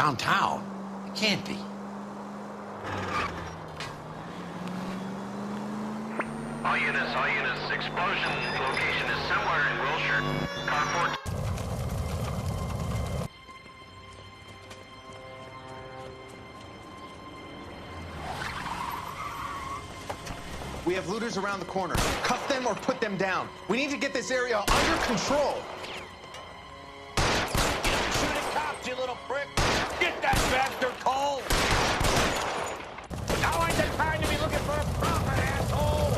Downtown? It can't be. All units. Explosion location is somewhere in Wilshire. Car 4. We have looters around the corner. Cuff them or put them down. We need to get this area under control. Shoot at cops, you little prick! Get that bastard cold! Now ain't the time to be looking for a profit, asshole!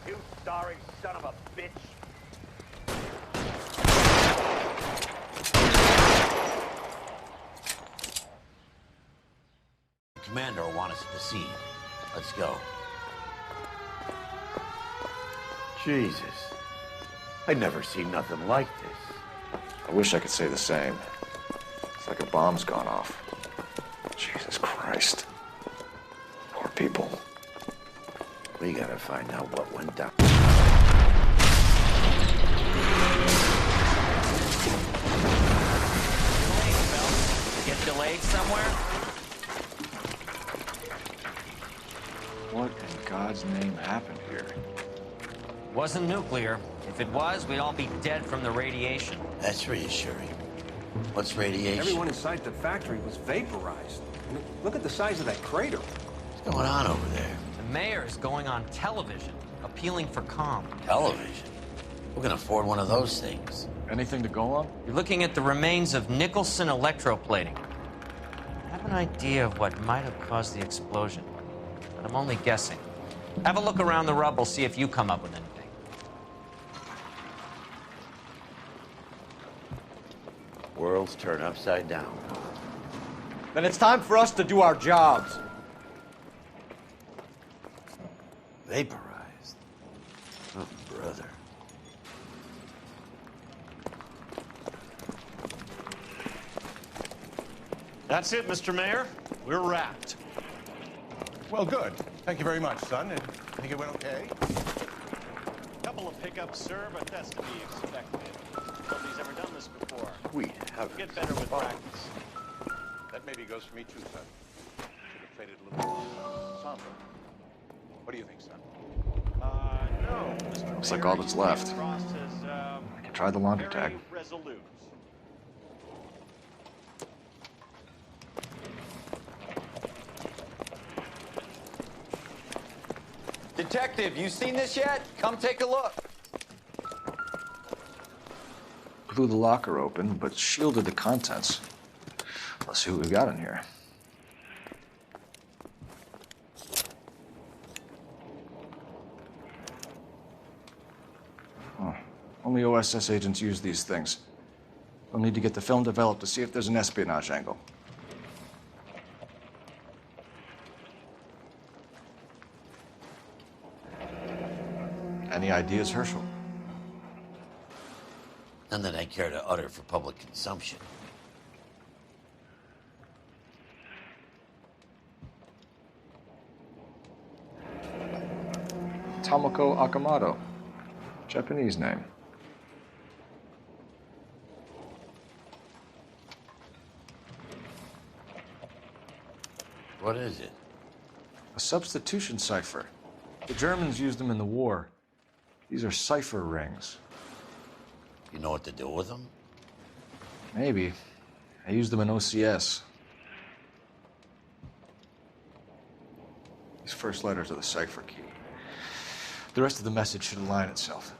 You sorry son of a bitch! Commander will want us at the scene. Let's go. Jesus. I'd never seen nothing like this. I wish I could say the same. It's like a bomb's gone off. Jesus Christ. Poor people. We gotta find out what went down. Get delayed somewhere? What in God's name happened here? Wasn't nuclear. If it was, we'd all be dead from the radiation. That's reassuring. What's radiation? Everyone inside the factory was vaporized. I mean, look at the size of that crater. What's going on over there? The mayor is going on television, appealing for calm. Television? Who can afford one of those things? Anything to go on? You're looking at the remains of Nicholson electroplating. I have an idea of what might have caused the explosion, but I'm only guessing. Have a look around the rubble, see if you come up with anything. Worlds turn upside down. Then it's time for us to do our jobs. Vaporized. Oh, brother. That's it, Mr. Mayor. We're wrapped. Well, good. Thank you very much, son. And I think it went okay. Couple of pickups, sir, but that's to be expected. Nobody's ever done this before. We have Get better with practice. That maybe goes for me too, son. Should have played it a little more somber. What do you think, son? No, Mr. Looks like Mayor, all that's you came left. across as, I can try the laundry very tag. resolute. Detective, you seen this yet? Come take a look. Blew the locker open, but shielded the contents. Let's see what we've got in here. Oh, only OSS agents use these things. We'll need to get the film developed to see if there's an espionage angle. Any ideas, Herschel? None that I care to utter for public consumption. Tomoko Akamoto. Japanese name. What is it? A substitution cipher. The Germans used them in the war. These are cipher rings. You know what to do with them? Maybe. I used them in OCS. These first letters are the cipher key. The rest of the message should align itself.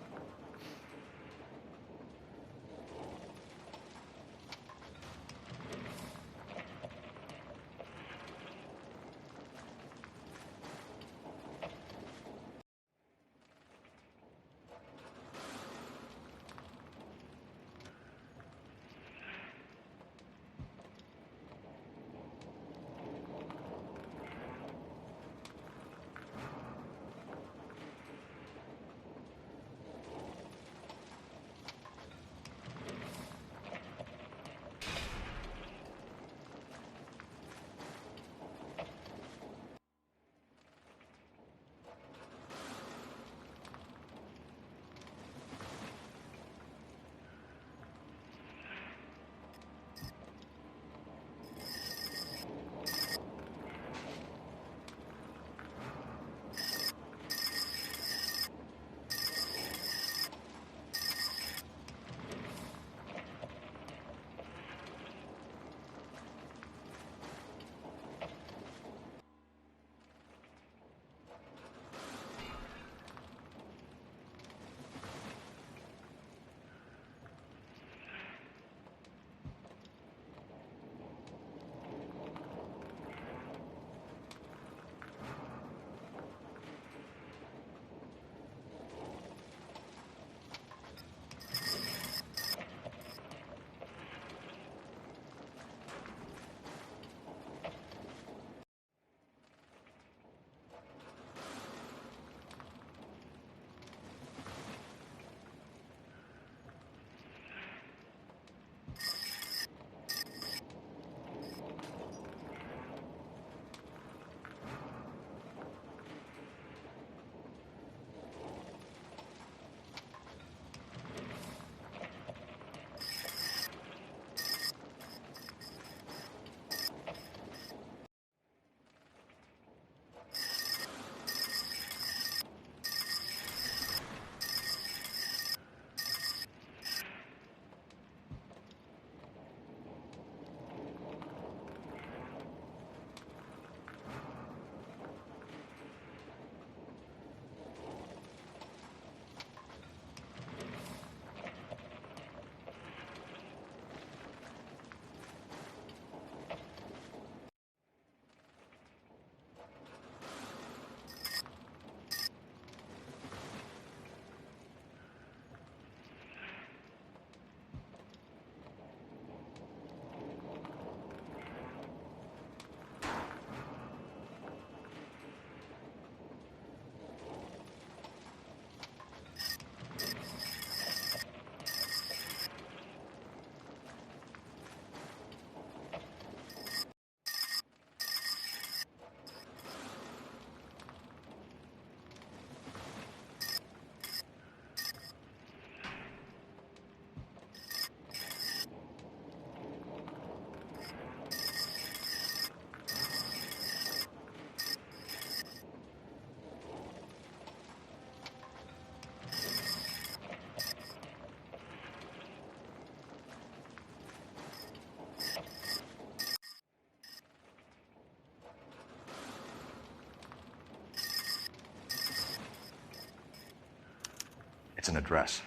It's an address.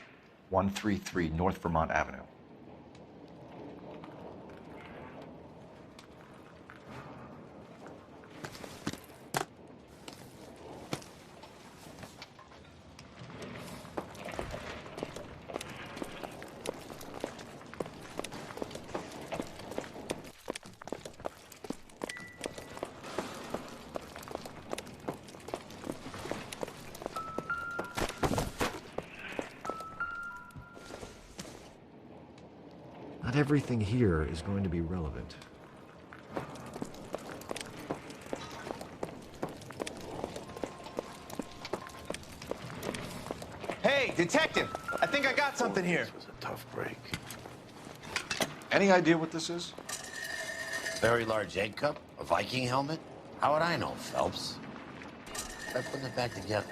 133 North Vermont Avenue. Not everything here is going to be relevant. Hey, detective! I think I got something here. This was a tough break. Any idea what this is? Very large egg cup? A Viking helmet? How would I know, Phelps? Try putting it back together.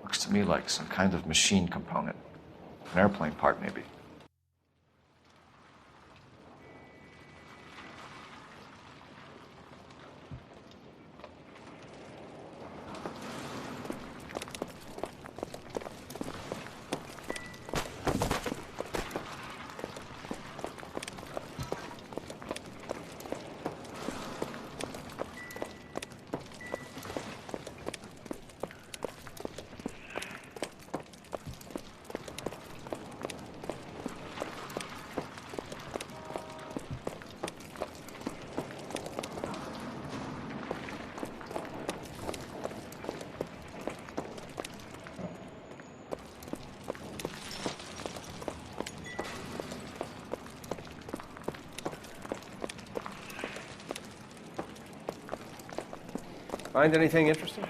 Looks to me like some kind of machine component. An airplane part, maybe. Find anything interesting?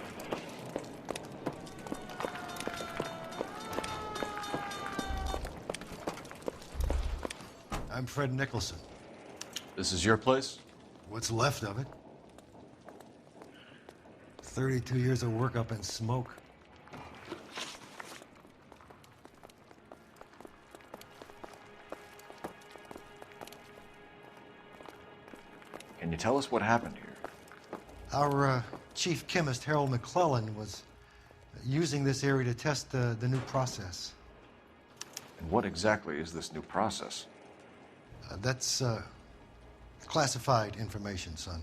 I'm Fred Nicholson. This is your place? What's left of it? 32 years of work up in smoke. Can you tell us what happened here? Our chief chemist, Harold McClellan, was using this area to test the new process. And what exactly is this new process? That's classified information, son.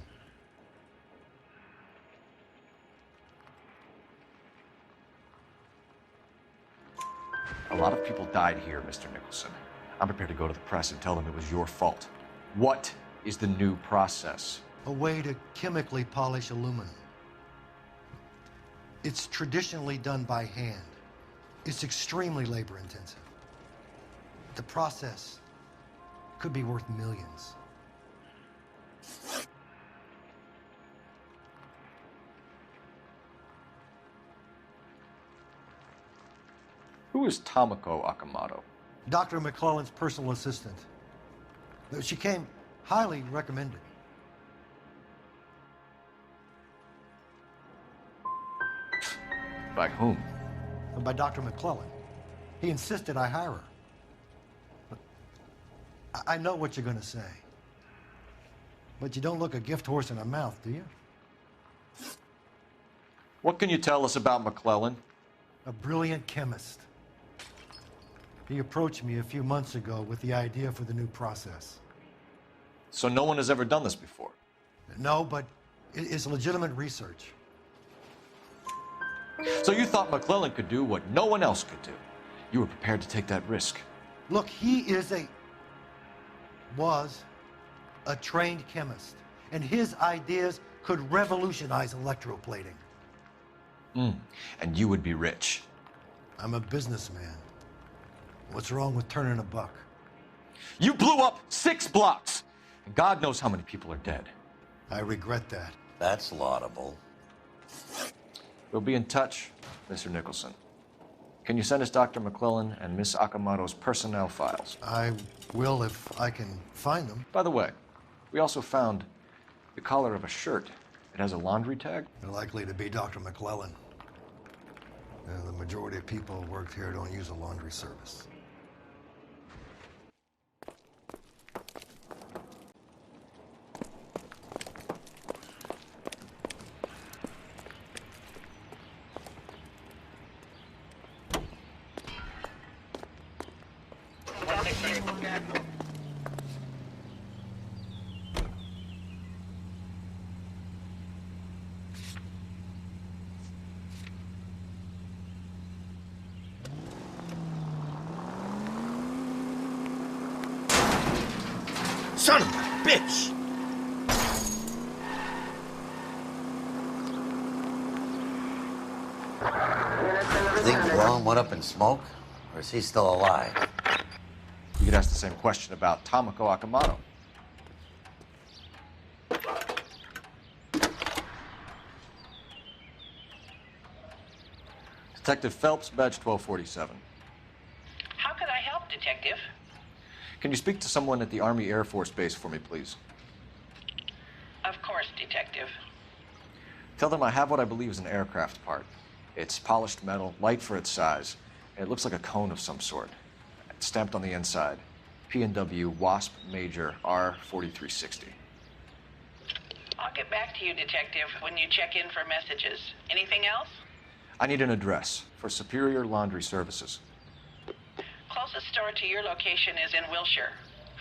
A lot of people died here, Mr. Nicholson. I'm prepared to go to the press and tell them it was your fault. What is the new process? A way to chemically polish aluminum. It's traditionally done by hand. It's extremely labor intensive. The process could be worth millions. Who is Tomoko Akamoto? Dr. McClellan's personal assistant. She came highly recommended. By whom? By Dr. McClellan. He insisted I hire her. But I know what you're going to say. But you don't look a gift horse in the mouth, do you? What can you tell us about McClellan? A brilliant chemist. He approached me a few months ago with the idea for the new process. So no one has ever done this before? No, but it's legitimate research. So you thought McClellan could do what no one else could do? You were prepared to take that risk? Look, he was a trained chemist, and his ideas could revolutionize electroplating. And you would be rich? I'm a businessman. What's wrong with turning a buck? You blew up 6 blocks! And God knows how many people are dead. I regret that. That's laudable. We'll be in touch, Mr. Nicholson. Can you send us Dr. McClellan and Miss Akamoto's personnel files? I will if I can find them. By the way, we also found the collar of a shirt. It has a laundry tag. They're likely to be Dr. McClellan. The majority of people who work here don't use a laundry service. Son of a bitch! Think Blum went up in smoke? Or is he still alive? You could ask the same question about Tomoko Akamoto. Detective Phelps, badge 1247. How could I help, Detective? Can you speak to someone at the Army Air Force Base for me, please? Of course, Detective. Tell them I have what I believe is an aircraft part. It's polished metal, light for its size, and it looks like a cone of some sort. It's stamped on the inside. P&W Wasp Major R4360. I'll get back to you, Detective, when you check in for messages. Anything else? I need an address for Superior Laundry Services. Closest store to your location is in Wilshire,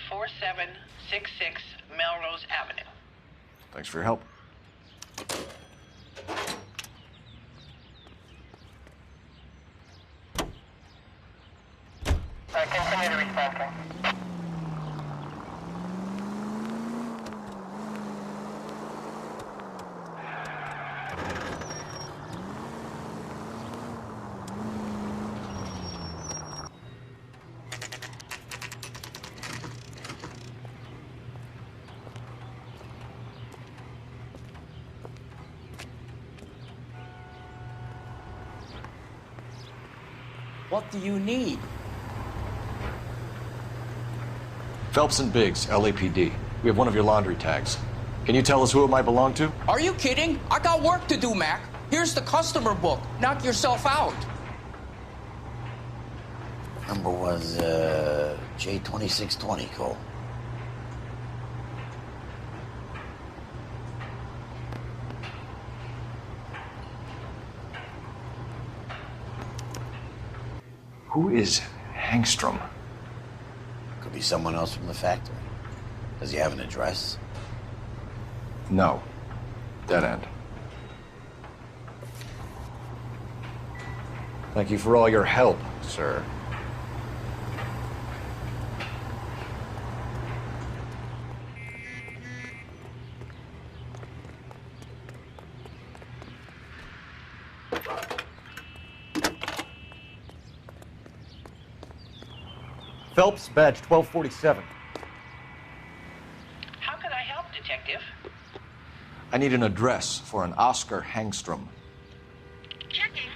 4766 Melrose Avenue. Thanks for your help. Continue to respond. What do you need? Phelps and Biggs, LAPD. We have one of your laundry tags. Can you tell us who it might belong to? Are you kidding? I got work to do, Mac. Here's the customer book. Knock yourself out. Number was, J2620, Cole. Who is Hangstrom? Could be someone else from the factory. Does he have an address? No. Dead end. Thank you for all your help, sir. Phelps, badge 1247. How could I help, Detective? I need an address for an Oscar Hangstrom. Checking.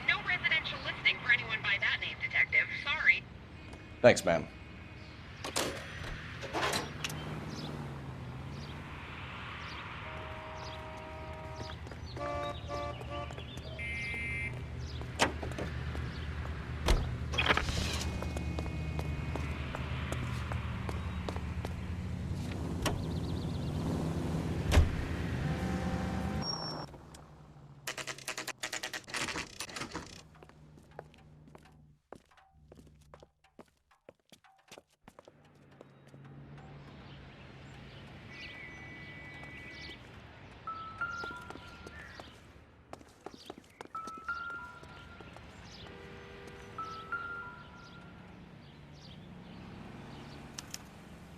No residential listing for anyone by that name, Detective. Sorry. Thanks, ma'am.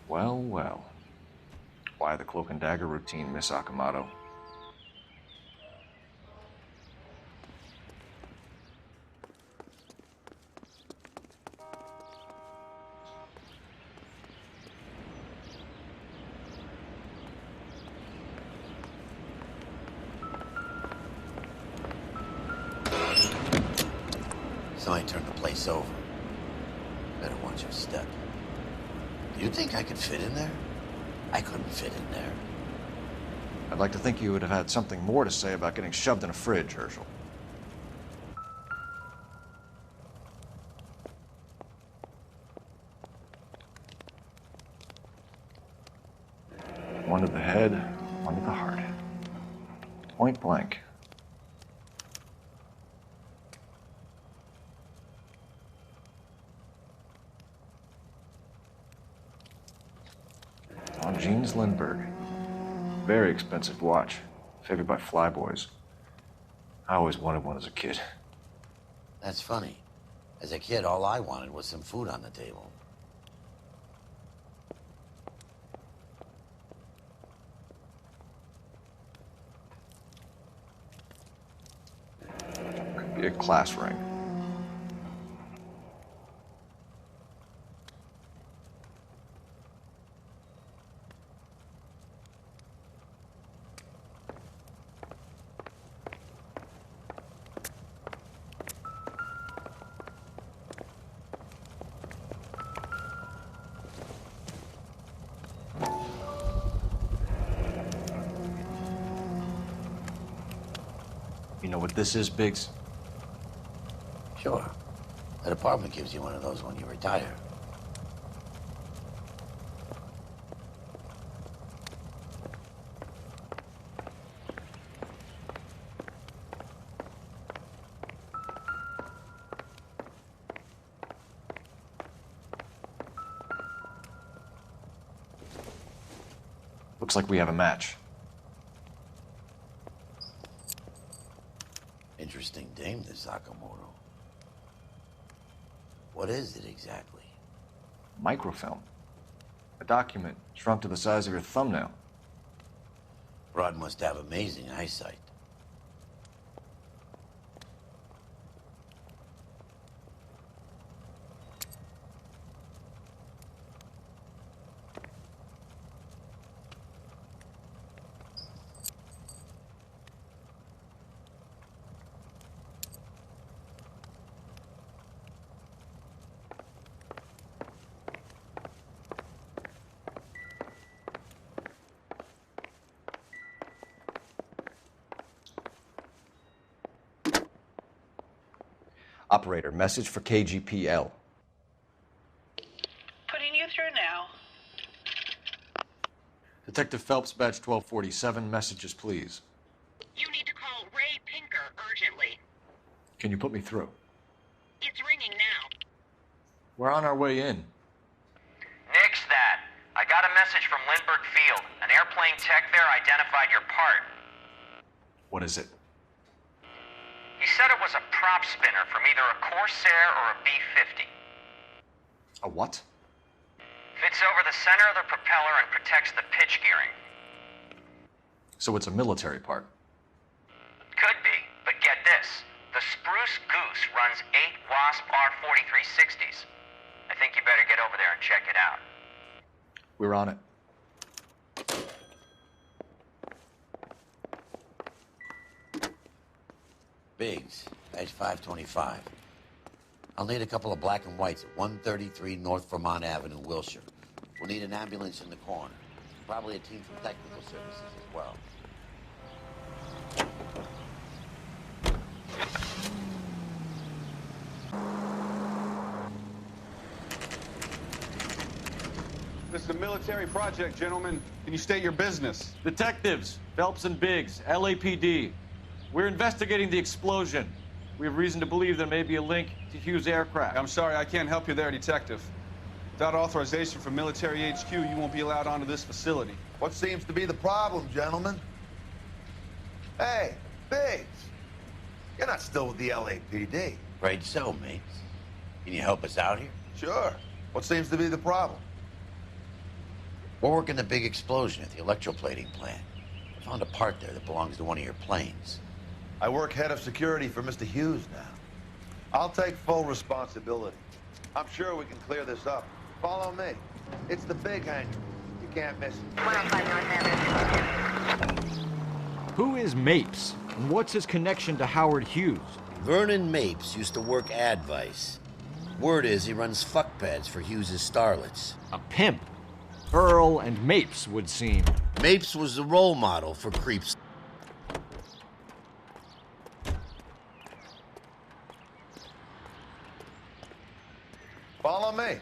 Well, well. Why the cloak and dagger routine, Miss Akamoto? Somebody turned the place over. Better watch your step. Do you think I could fit in there? I couldn't fit in there. I'd like to think you would have had something more to say about getting shoved in a fridge, Herschel. head, one to the heart. Point blank. On Jeans Lindbergh. Very expensive watch. Favored by flyboys. I always wanted one as a kid. That's funny. As a kid, all I wanted was some food on the table. Could be a class ring. You know what this is, Biggs? Sure. That apartment gives you one of those when you retire. Looks like we have a match. Interesting dame, this Sakamoto. What is it exactly? Microfilm. A document shrunk to the size of your thumbnail. Broad must have amazing eyesight. Operator, message for KGPL. Putting you through now. Detective Phelps, badge 1247, messages, please. You need to call Ray Pinker urgently. Can you put me through? It's ringing now. We're on our way in. Nix that. I got a message from Lindbergh Field. An airplane tech there identified your part. What is it? He said it was a prop spinner from either a Corsair or a B-50. A what? Fits over the center of the propeller and protects the pitch gearing. So it's a military part. Could be, but get this. The Spruce Goose runs 8 Wasp R-4360s. I think you better get over there and check it out. We're on it. Biggs, badge 525. I'll need a couple of black and whites at 133 North Vermont Avenue, Wilshire. We'll need an ambulance in the corner. Probably a team from technical services as well. This is a military project, gentlemen. Can you state your business? Detectives, Phelps and Biggs, LAPD. We're investigating the explosion. We have reason to believe there may be a link to Hughes' aircraft. I'm sorry, I can't help you there, Detective. Without authorization from military HQ, you won't be allowed onto this facility. What seems to be the problem, gentlemen? Hey, Biggs. You're not still with the LAPD. Right so, mates. Can you help us out here? Sure. What seems to be the problem? We're working the big explosion at the electroplating plant. I found a part there that belongs to one of your planes. I work head of security for Mr. Hughes now. I'll take full responsibility. I'm sure we can clear this up. Follow me. It's the big hangar. You can't miss it. Who is Mapes? And what's his connection to Howard Hughes? Vernon Mapes used to work Advice. Word is he runs fuck pads for Hughes' starlets. A pimp. Earl and Mapes would seem. Mapes was the role model for creeps. Follow me.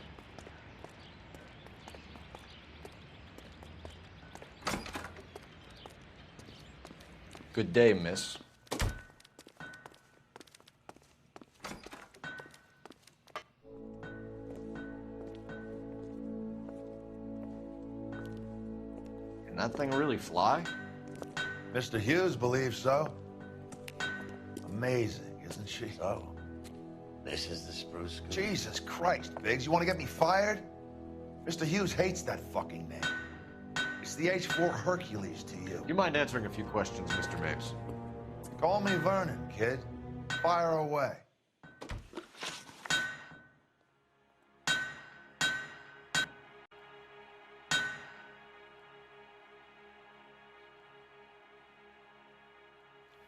Good day, miss. Can that thing really fly? Mr. Hughes believes so. Amazing, isn't she? So, this is the Spruce Goose. Jesus Christ, Biggs, you want to get me fired? Mr. Hughes hates that fucking name. It's the H-4 Hercules to you. You mind answering a few questions, Mr. Mapes? Call me Vernon, kid. Fire away. Do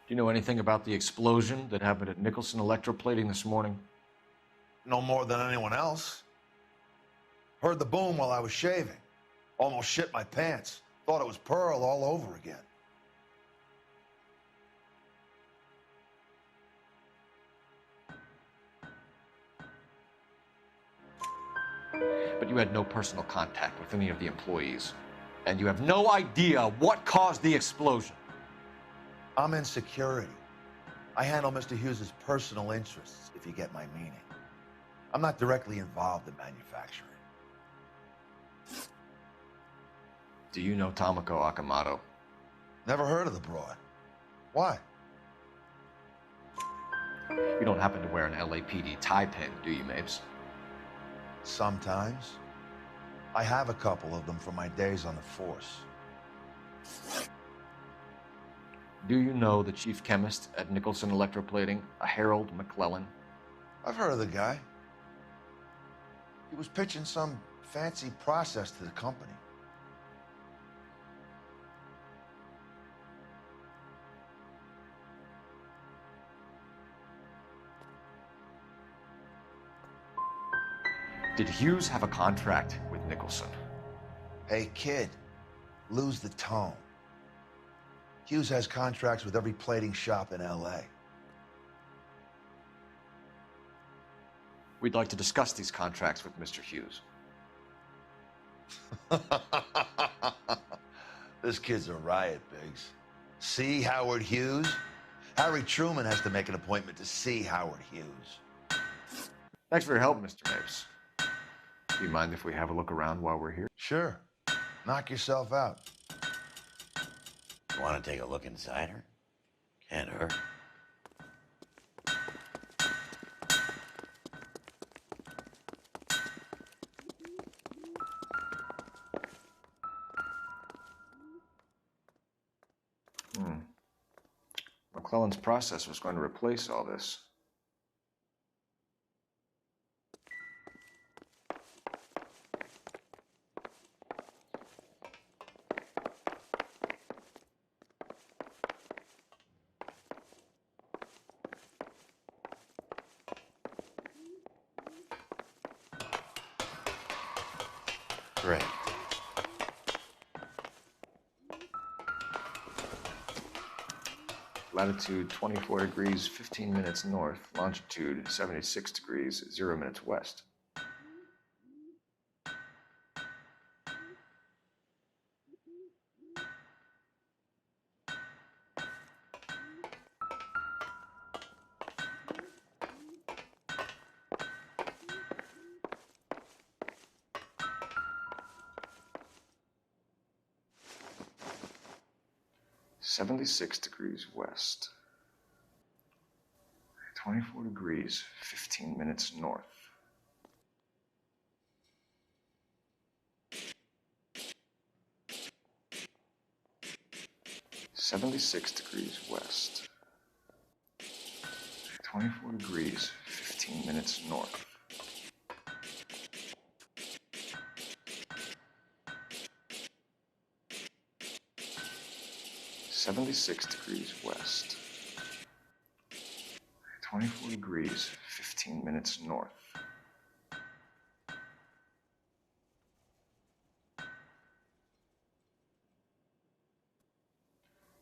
you know anything about the explosion that happened at Nicholson Electroplating this morning? No more than anyone else. Heard the boom while I was shaving. Almost shit my pants. Thought it was Pearl all over again. But you had no personal contact with any of the employees. And you have no idea what caused the explosion. I'm in security. I handle Mr. Hughes' personal interests, if you get my meaning. I'm not directly involved in manufacturing. Do you know Tomoko Akamoto? Never heard of the broad. Why? You don't happen to wear an LAPD tie pin, do you, Mapes? Sometimes. I have a couple of them from my days on the force. Do you know the chief chemist at Nicholson Electroplating, a Harold McClellan? I've heard of the guy. He was pitching some fancy process to the company. Did Hughes have a contract with Nicholson? Hey, kid, lose the tone. Hughes has contracts with every plating shop in L.A. We'd like to discuss these contracts with Mr. Hughes. This kid's a riot, Biggs. See Howard Hughes? Harry Truman has to make an appointment to see Howard Hughes. Thanks for your help, Mr. Mapes. Do you mind if we have a look around while we're here? Sure. Knock yourself out. You want to take a look inside her? Can't hurt. McClellan's process was going to replace all this. Great. Latitude 24 degrees, 15 minutes north. Longitude 76 degrees, 0 minutes west. "76 degrees west, 24 degrees, 15 minutes north." "76 degrees west, 24 degrees, 15 minutes north." "76 degrees west, 24 degrees, 15 minutes north."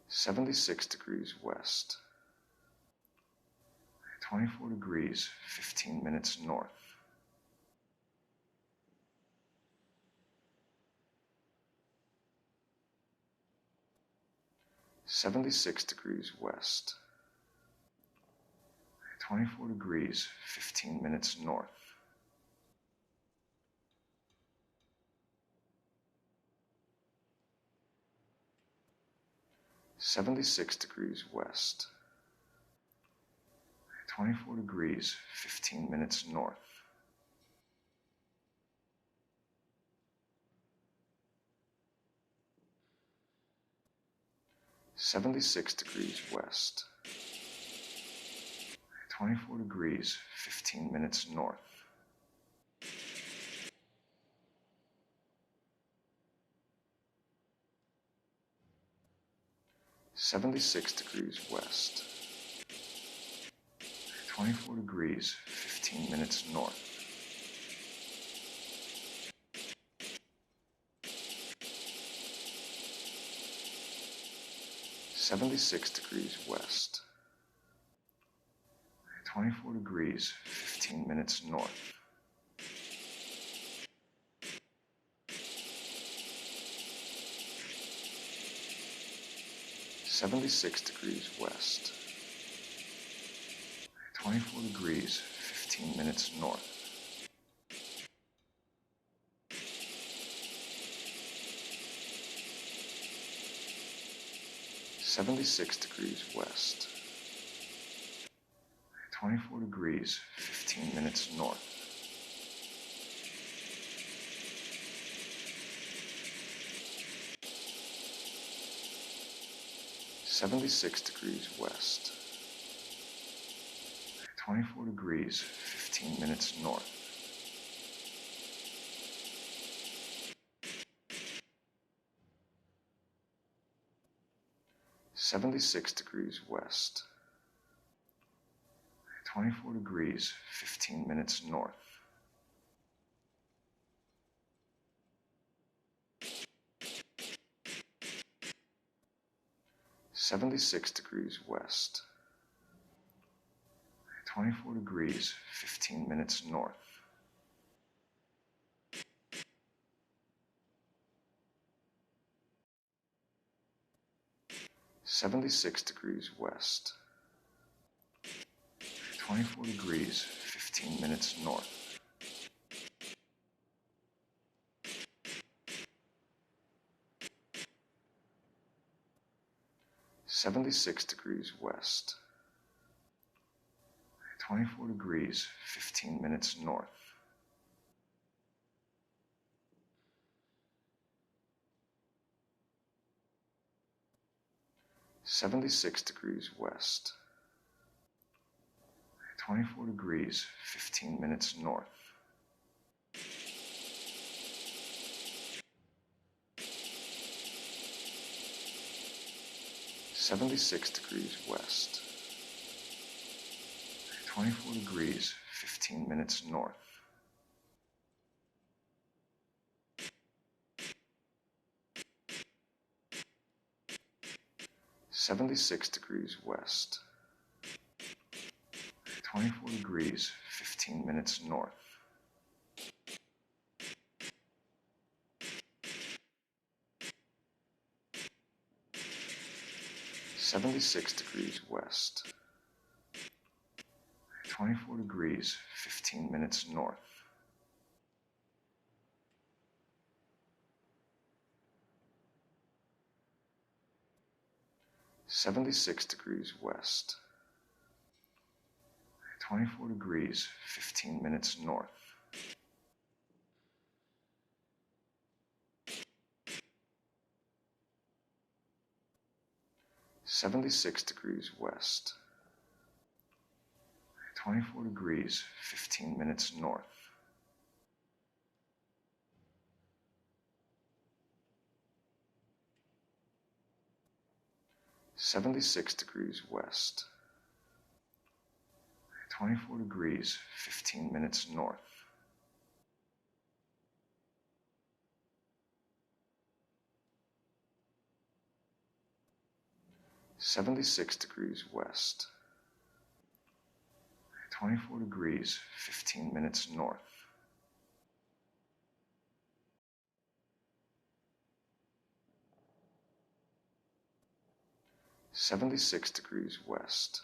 "76 degrees west, 24 degrees, 15 minutes north." 76 degrees west. 24 degrees, 15 minutes north. 76 degrees west. 24 degrees, 15 minutes north. 76 degrees west. 24 degrees, 15 minutes north. 76 degrees west. 24 degrees, 15 minutes north. 76 degrees west. 24 degrees, 15 minutes north. 76 degrees west. 24 degrees, 15 minutes north. 76 degrees west. 24 degrees, 15 minutes north. 76 degrees west. 24 degrees, 15 minutes north. 76 degrees west. 24 degrees, 15 minutes north. 76 degrees west. 24 degrees, 15 minutes north. 76 degrees west. 24 degrees, 15 minutes north. 76 degrees west. 24 degrees, 15 minutes north. 76 degrees west. 24 degrees, 15 minutes north. 76 degrees west. 24 degrees, 15 minutes north. 76 degrees west. 24 degrees, 15 minutes north. 76 degrees west. 24 degrees, 15 minutes north. 76 degrees west. 24 degrees, 15 minutes north. 76 degrees west. 24 degrees, 15 minutes north. 76 degrees west. 24 degrees, 15 minutes north. 76 degrees west. 24 degrees, 15 minutes north. 76 degrees west.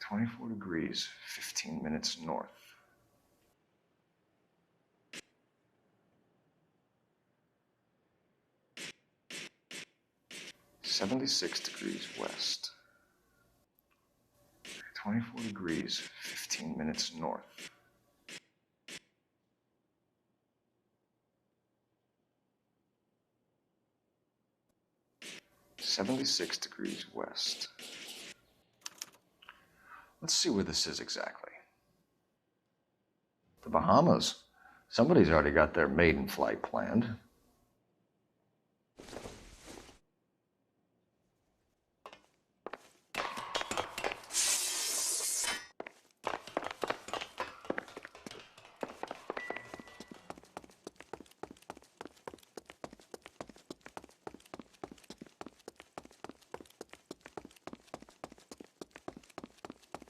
24 degrees, 15 minutes north. "76 degrees west. 24 degrees, 15 minutes north." "76 degrees west." Let's see where this is exactly. The Bahamas. Somebody's already got their maiden flight planned.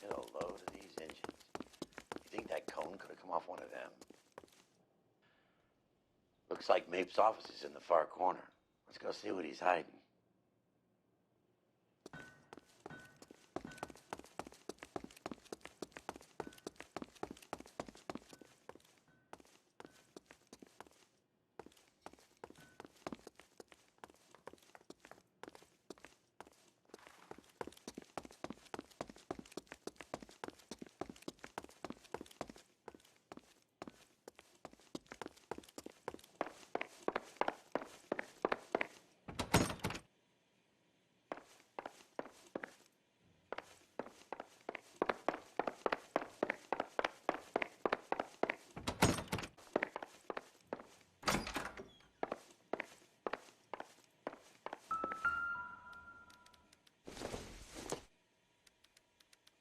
Get a load of these engines. You think that cone could have come off one of them? Looks like Mape's office is in the far corner. Let's go see what he's hiding.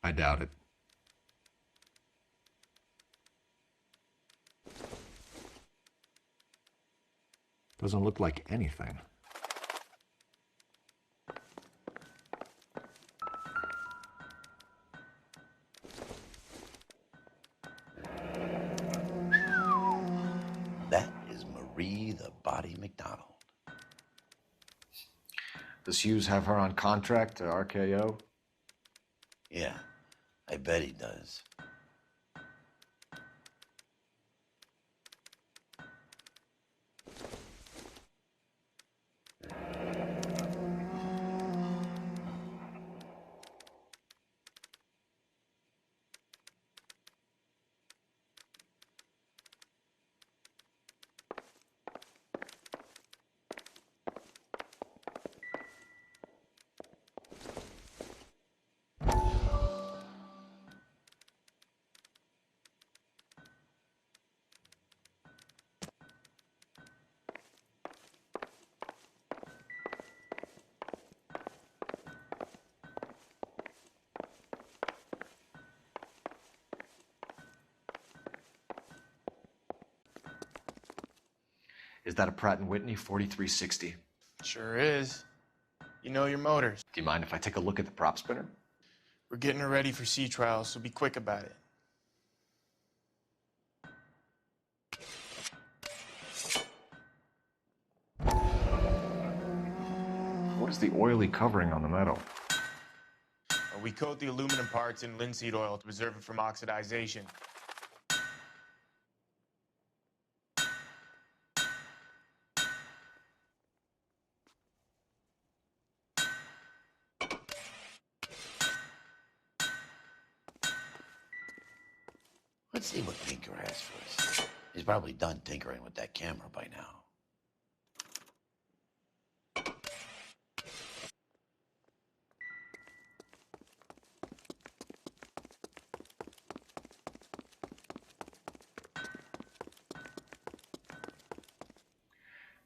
I doubt it. Doesn't look like anything. That is Marie the Body McDonald. Does Hughes have her on contract to RKO? Yeah, I bet he does. Is that a Pratt & Whitney 4360? Sure is. You know your motors. Do you mind if I take a look at the prop spinner? We're getting her ready for sea trials, so be quick about it. What is the oily covering on the metal? We coat the aluminum parts in linseed oil to preserve it from oxidization. Let's see what Tinker has for us. He's probably done tinkering with that camera by now.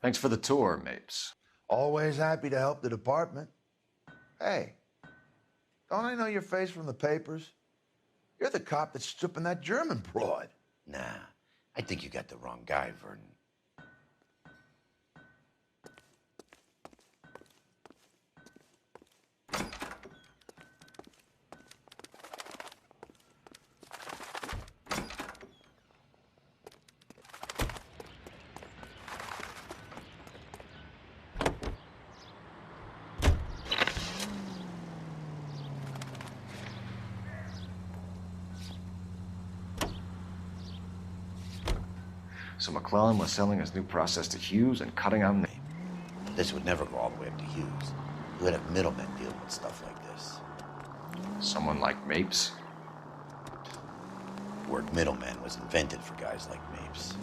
Thanks for the tour, Mapes. Always happy to help the department. Hey, don't I know your face from the papers? You're the cop that's stripping that German broad. Nah, I think you got the wrong guy, Vernon. So McClellan was selling his new process to Hughes and cutting out names. This would never go all the way up to Hughes. You would have middlemen dealing with stuff like this. Someone like Mapes? The word middleman was invented for guys like Mapes.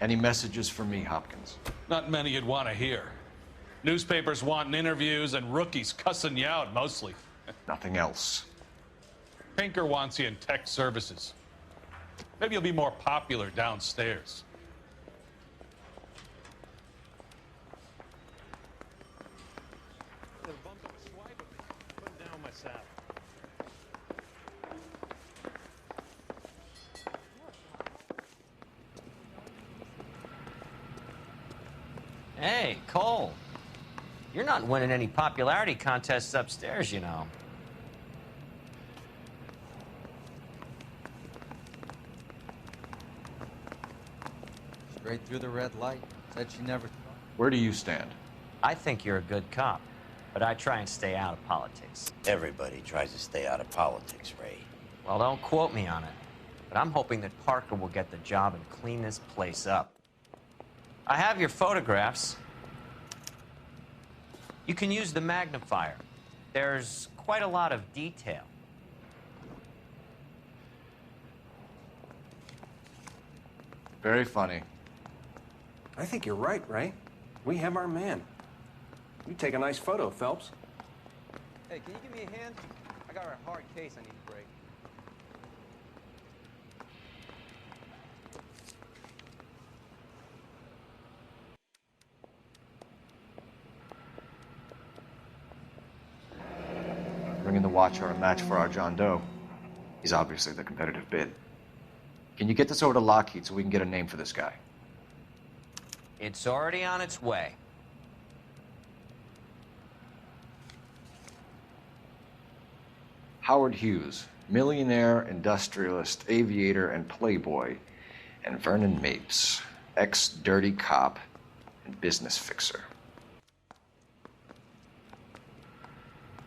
Any messages for me, Hopkins? Not many you'd want to hear. Newspapers wanting interviews and rookies cussing you out, mostly. Nothing else. Pinker wants you in tech services. Maybe you'll be more popular downstairs. Putting down my saddle. Hey, Cole. You're not winning any popularity contests upstairs, you know. Straight through the red light. Said she never... Where do you stand? I think you're a good cop, but I try and stay out of politics. Everybody tries to stay out of politics, Ray. Well, don't quote me on it, but I'm hoping that Parker will get the job and clean this place up. I have your photographs. You can use the magnifier. There's quite a lot of detail. Very funny. I think you're right, Ray. We have our man. You take a nice photo, Phelps. Hey, can you give me a hand? I got a hard case I need to break. Bringing the Watcher a match for our John Doe. He's obviously the competitive bid. Can you get this over to Lockheed so we can get a name for this guy? It's already on its way. Howard Hughes, millionaire, industrialist, aviator, and playboy, and Vernon Mapes, ex-dirty cop and business fixer.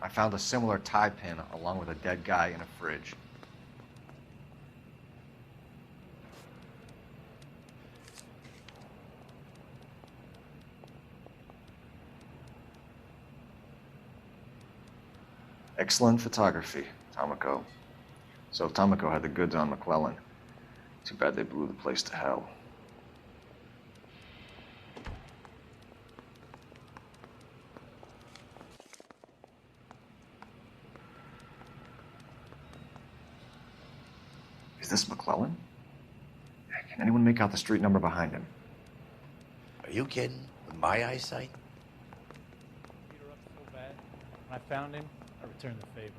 I found a similar tie pin along with a dead guy in a fridge. Excellent photography, Tomoko. So Tomoko had the goods on McClellan. Too bad they blew the place to hell. Is this McClellan? Can anyone make out the street number behind him? Are you kidding? With my eyesight? Beat her up so bad. When I found him, I returned the favor.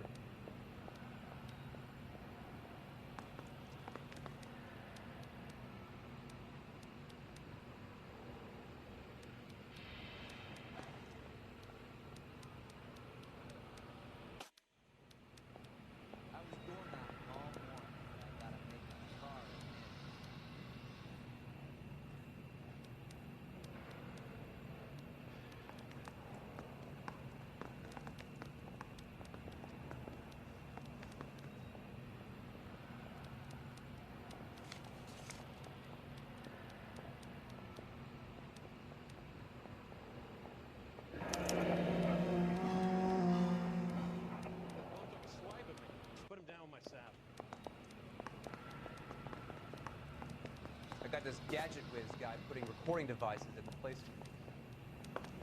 I got this gadget whiz guy putting recording devices in the place.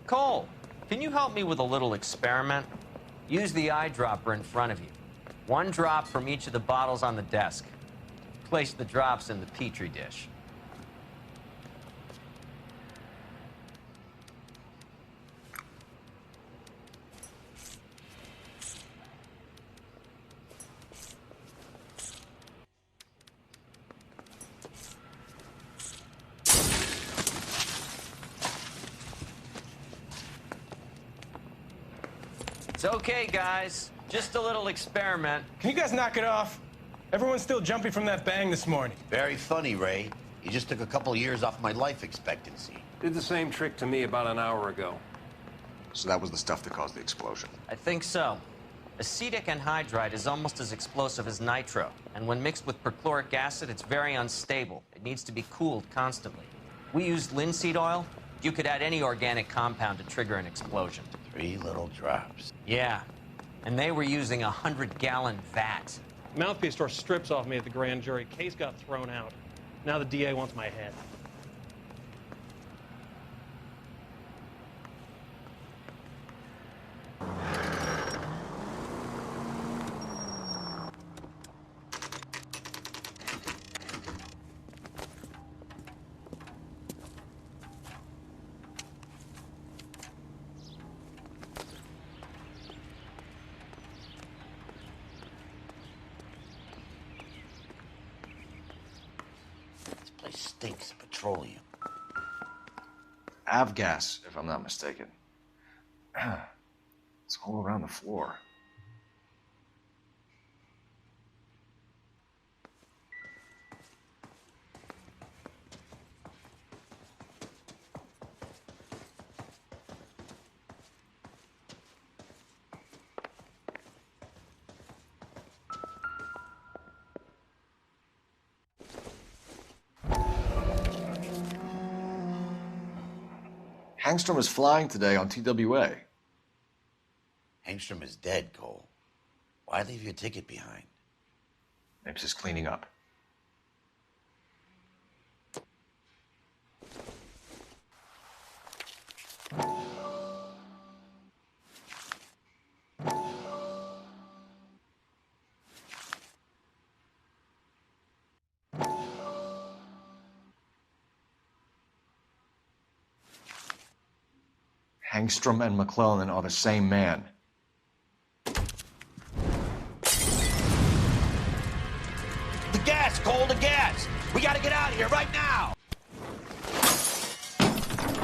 Cole, can you help me with a little experiment? Use the eyedropper in front of you. One drop from each of the bottles on the desk. Place the drops in the Petri dish. okay, guys. Just a little experiment. Can you guys knock it off? Everyone's still jumpy from that bang this morning. Very funny, Ray. You just took a couple of years off my life expectancy. Did the same trick to me about an hour ago. So that was the stuff that caused the explosion. I think so. Acetic anhydride is almost as explosive as nitro, and when mixed with perchloric acid, it's very unstable. It needs to be cooled constantly. We used linseed oil. You could add any organic compound to trigger an explosion. 3 little drops. Yeah, and they were using a 100-gallon vat. Mouthpiece tore strips off me at the grand jury. Case got thrown out. Now the DA wants my head. This place stinks of petroleum. Avgas, if I'm not mistaken. It's all around the floor. Hangstrom is flying today on TWA. Hangstrom is dead, Cole. Why leave your ticket behind? Nips is cleaning up. Hangstrom and McClellan are the same man. The gas, Cole, the gas! We gotta get out of here right now!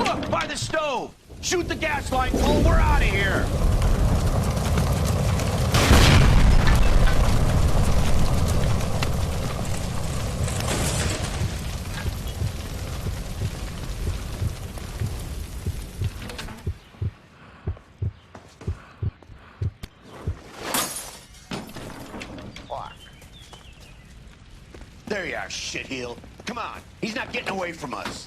Look, by the stove! Shoot the gas line, Cole, we're out of here! There you are, shitheel. Come on, he's not getting away from us.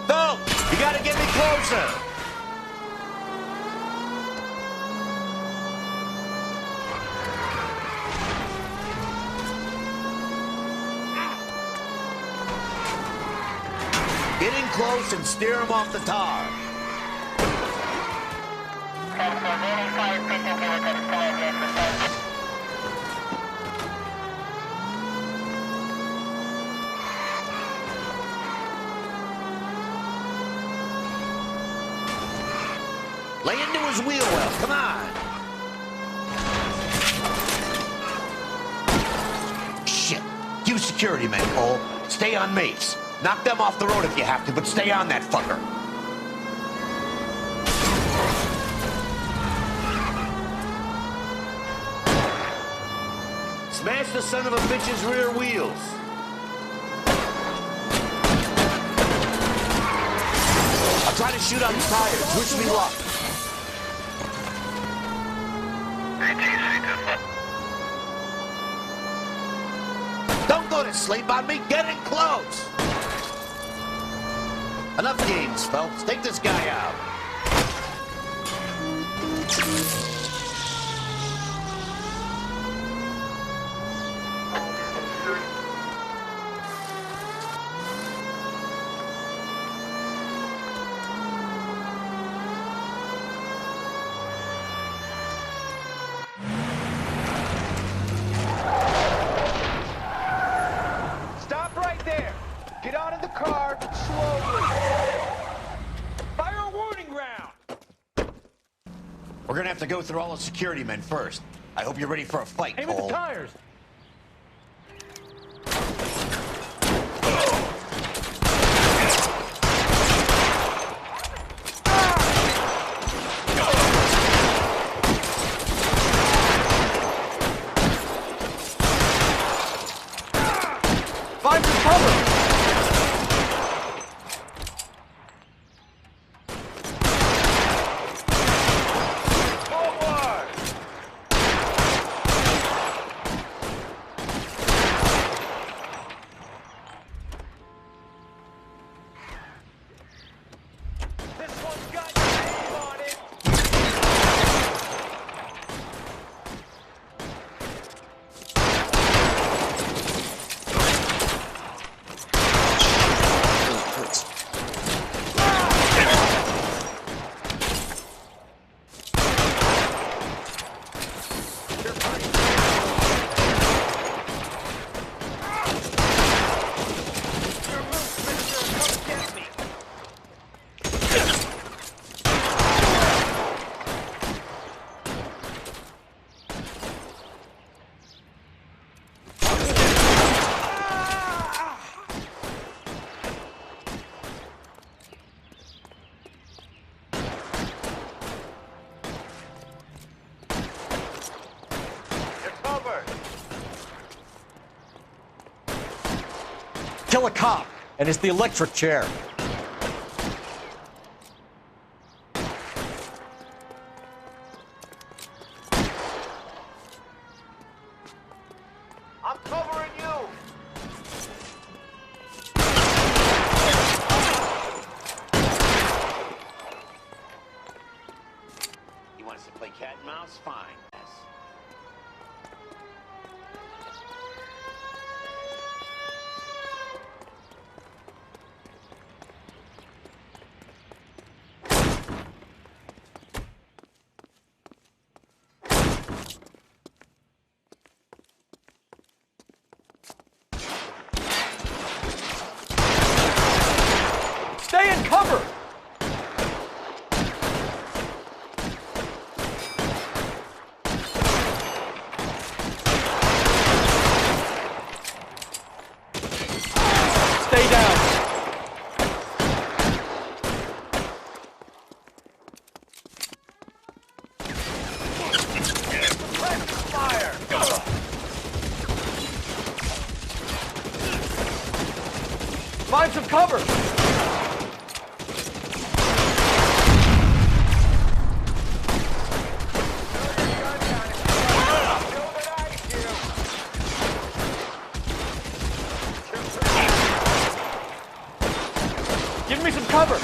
Phil, you gotta get me closer. Get in close and steer him off the tar. Lay into his wheel well, come on. Shit. You security men, Cole. Stay on mates. Knock them off the road if you have to, but stay on that fucker. Smash the son of a bitch's rear wheels. I'll try to shoot on tires. Wish me luck. Don't go to sleep on me. Get in close. Enough games, Phelps. Take this guy out. gonna have to go through all the security men first. I hope you're ready for a fight, Aim at the Cole. tires. Find some cover! Kill a cop, and it's the electric chair. I'm covering you! You want us to play cat and mouse? Fine. Yes. Stay in cover! Stay down. Fire! Find some cover! Give me some cover! I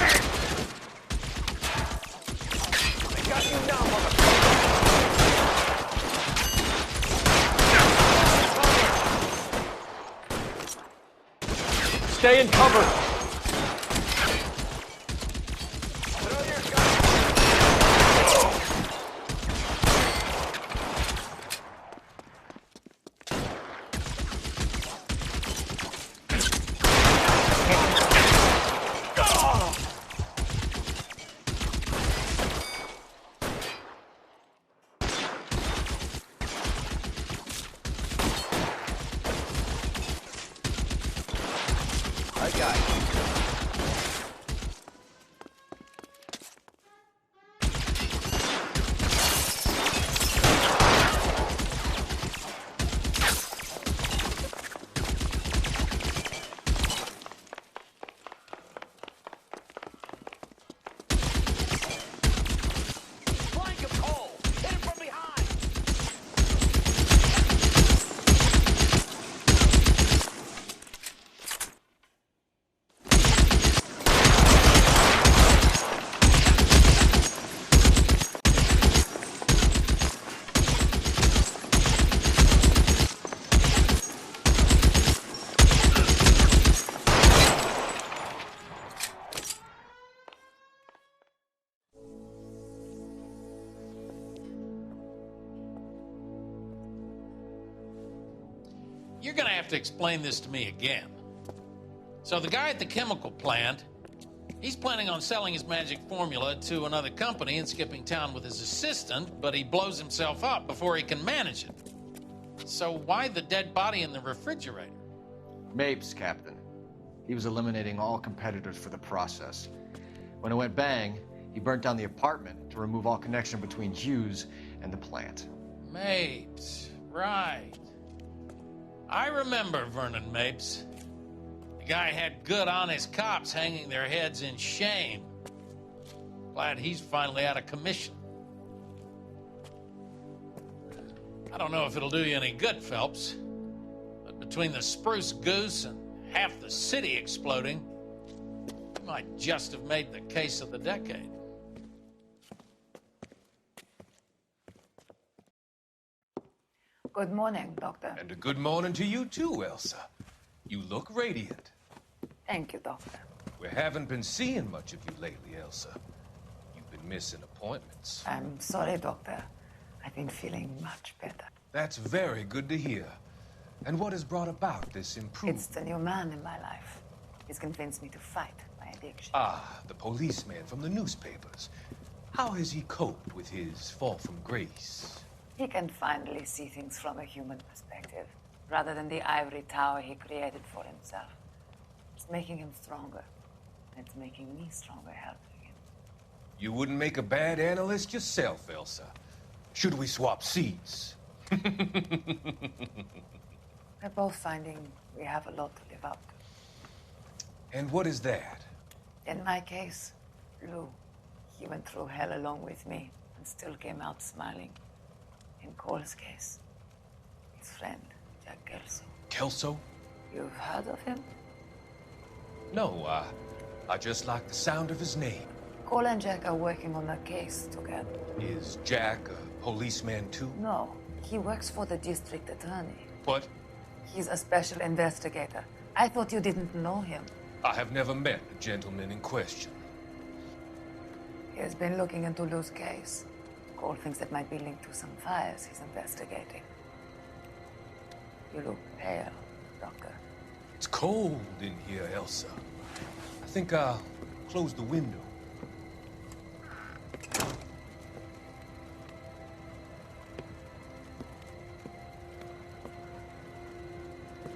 got you now, Stay in cover! I got you. Flank him, Cole! Hit him from behind! You're going to have to explain this to me again. So the guy at the chemical plant He's planning on selling his magic formula to another company and skipping town with his assistant, but he blows himself up before he can manage it. So why the dead body in the refrigerator? Mapes, Captain. He was eliminating all competitors for the process. When it went bang, he burnt down the apartment to remove all connection between Hughes and the plant. Mapes, right. I remember Vernon Mapes. The guy had good, honest cops hanging their heads in shame. Glad he's finally out of commission. I don't know if it'll do you any good, Phelps, but between the Spruce Goose and half the city exploding, you might just have made the case of the decade. Good morning, Doctor. And a good morning to you too, Elsa. You look radiant. Thank you, Doctor. We haven't been seeing much of you lately, Elsa. You've been missing appointments. I'm sorry, Doctor. I've been feeling much better. That's very good to hear. And what has brought about this improvement? It's the new man in my life. He's convinced me to fight my addiction. Ah, the policeman from the newspapers. How has he coped with his fall from grace? He can finally see things from a human perspective, rather than the ivory tower he created for himself. It's making him stronger. It's making me stronger helping him. You wouldn't make a bad analyst yourself, Elsa. Should we swap seats? We're both finding we have a lot to live up to. And what is that? In my case, Lou, he went through hell along with me and still came out smiling. In Cole's case, his friend, Jack Kelso. Kelso? You've heard of him? No, I just like the sound of his name. Cole and Jack are working on a case together. Is Jack a policeman too? No, he works for the district attorney. What? He's a special investigator. I thought you didn't know him. I have never met the gentleman in question. He has been looking into Lou's case. Cole thinks it might be linked to some fires he's investigating. You look pale, Doctor. It's cold in here, Elsa. I think I'll close the window.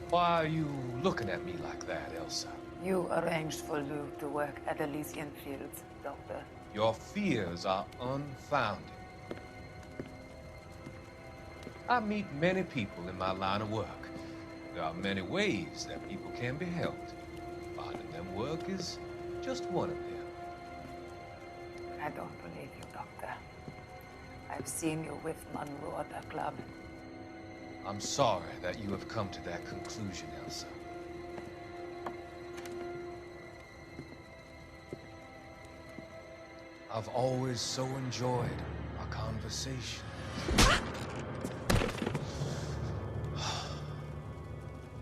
Why are you looking at me like that, Elsa? You arranged for Lou to work at Elysian Fields, Doctor. Your fears are unfounded. I meet many people in my line of work. There are many ways that people can be helped. Finding them work is just one of them. I don't believe you, Doctor. I've seen you with Monroe at the club. I'm sorry that you have come to that conclusion, Elsa. I've always so enjoyed our conversation.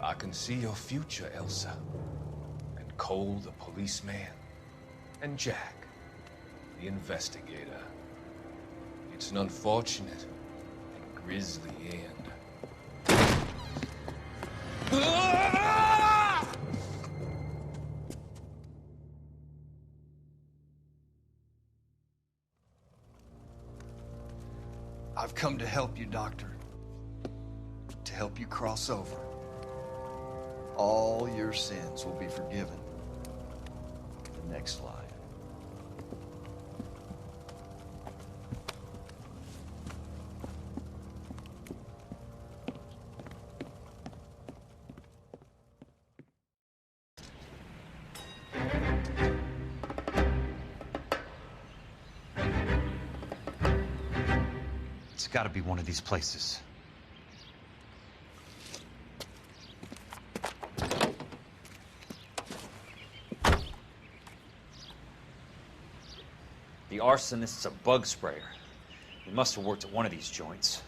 I can see your future, Elsa. And Cole, the policeman. And Jack, the investigator. It's an unfortunate and grisly end. I've come to help you, Doctor. To help you cross over. All your sins will be forgiven in the next life. It's got to be one of these places. The arsonist's a bug sprayer. He must have worked at one of these joints.